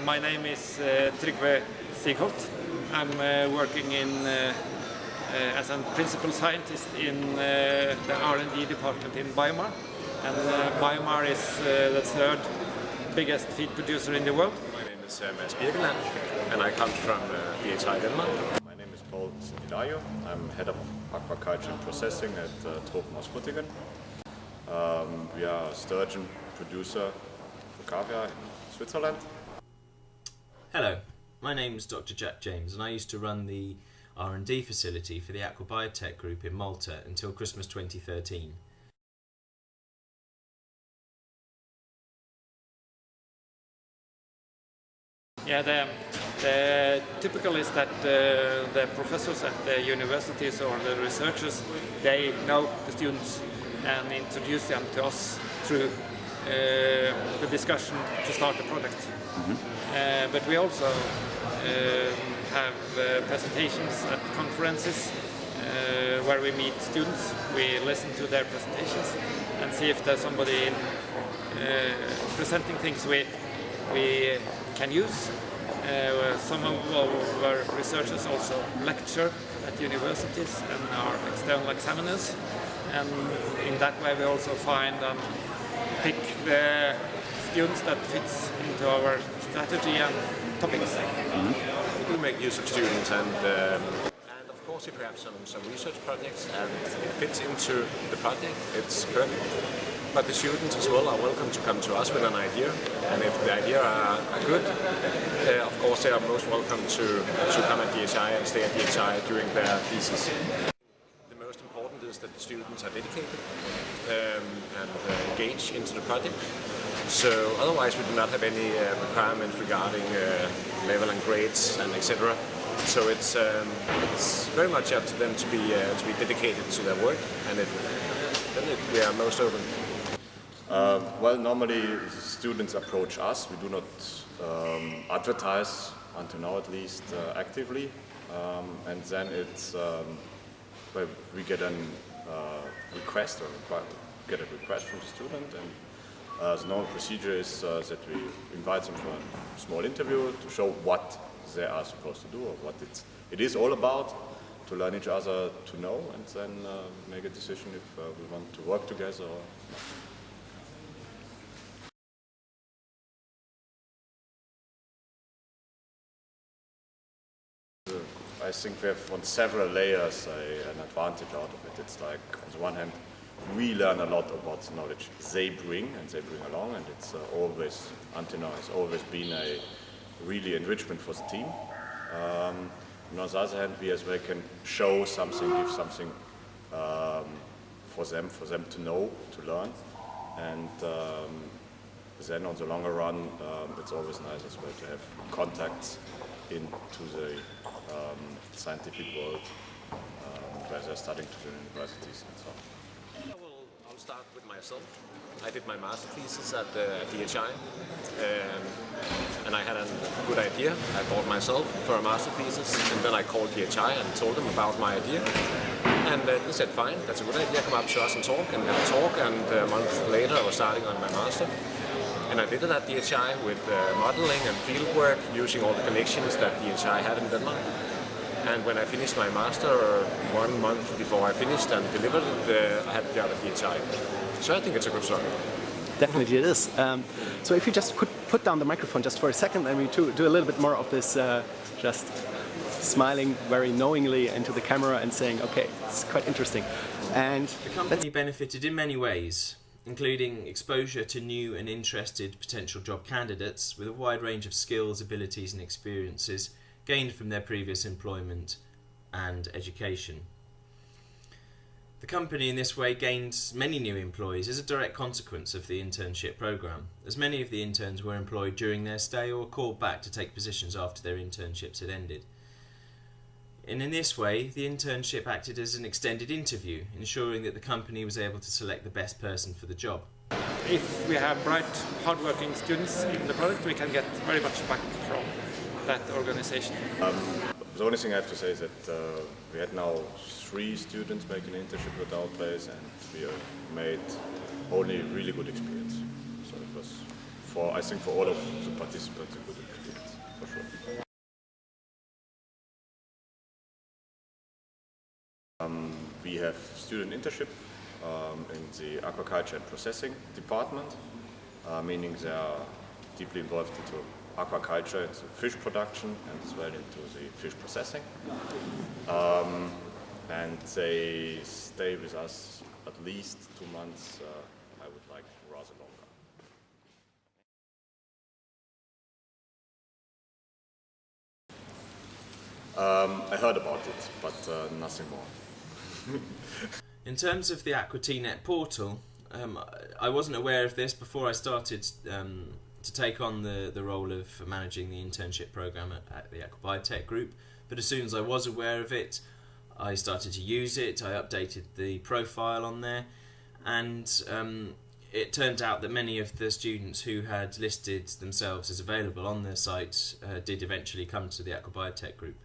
My name is Trygve Sigholt. I'm working as a principal scientist in the R&D department in Weimar. And Weimar is the third biggest feed producer in the world. My name is Mads Birkeland, and I come from DHI Denmark. My name is Paul Hilario. I'm head of aquaculture and processing at Trondheim. We are a sturgeon producer for caviar in Switzerland. Hello, my name is Dr. Jack James, and I used to run the R&D facility for the Aquabiotech group in Malta until Christmas 2013. Yeah, the typical is that the professors at the universities or the researchers, they know the students and introduce them to us through the discussion to start the project. Mm-hmm. But we also have presentations at conferences where we meet students. We listen to their presentations and see if there's somebody presenting things we can use. Some of our researchers also lecture at universities and are external examiners, and in that way we also find and pick the students that fits into our strategy and topics. Mm-hmm. We do make use of students, and of course if we have some research projects and it fits into the project, it's perfect. But the students as well are welcome to come to us with an idea, and if the idea are good, of course they are most welcome to come at DHI and stay at DHI during their thesis. The most important is that the students are dedicated and engaged into the project. So otherwise we do not have any requirements regarding level and grades and etc. So it's very much up to them to be dedicated to their work, and we are most open. Well, normally students approach us. We do not advertise, until now at least, actively. And then it's we get a request get a request from the student, and the normal procedure is that we invite them for a small interview to show what they are supposed to do or what it is all about, to learn each other to know, and then make a decision if we want to work together or not. I think we have on several layers an advantage out of it. It's like, on the one hand, we learn a lot about the knowledge they bring along, and it's always, until now, it's always been a really enrichment for the team. And on the other hand, we as well can show something, give something for them to know, to learn, and then on the longer run, it's always nice as well to have contacts into the scientific world where they're studying to the universities and so on. I'll start with myself. I did my master thesis at DHI, and I had a good idea. I thought myself for a master thesis, and then I called DHI and told them about my idea. And they said, fine, that's a good idea, come up to us and talk. And we had a talk, and a month later I was starting on my master. And I did it at DHI with modeling and fieldwork, using all the connections that DHI had in Denmark. And when I finished my master, 1 month before I finished and delivered it, I had a job at DHI. So I think it's a good story. Definitely it is. So if you just could put down the microphone just for a second, and we do a little bit more of this, just smiling very knowingly into the camera and saying, okay, it's quite interesting. And the company benefited in many ways, including exposure to new and interested potential job candidates with a wide range of skills, abilities and experiences gained from their previous employment and education. The company in this way gained many new employees as a direct consequence of the internship programme, as many of the interns were employed during their stay or called back to take positions after their internships had ended. And in this way, the internship acted as an extended interview, ensuring that the company was able to select the best person for the job. If we have bright, hard-working students in the product, we can get very much back from that organization. The only thing I have to say is that we had now 3 students making an internship at our place, and we made only really good experience. So it was, I think for all of the participants, a good experience. we have student internship in the aquaculture and processing department, meaning they are deeply involved into aquaculture, into fish production, and as well into the fish processing. And they stay with us at least 2 months, I would like rather longer. I heard about it, but nothing more. In terms of the Aqua-tnet portal, I wasn't aware of this before I started to take on the role of managing the internship program at the Aquaculture Group, but as soon as I was aware of it, I started to use it. I updated the profile on there, and it turned out that many of the students who had listed themselves as available on their site did eventually come to the Aquaculture Group.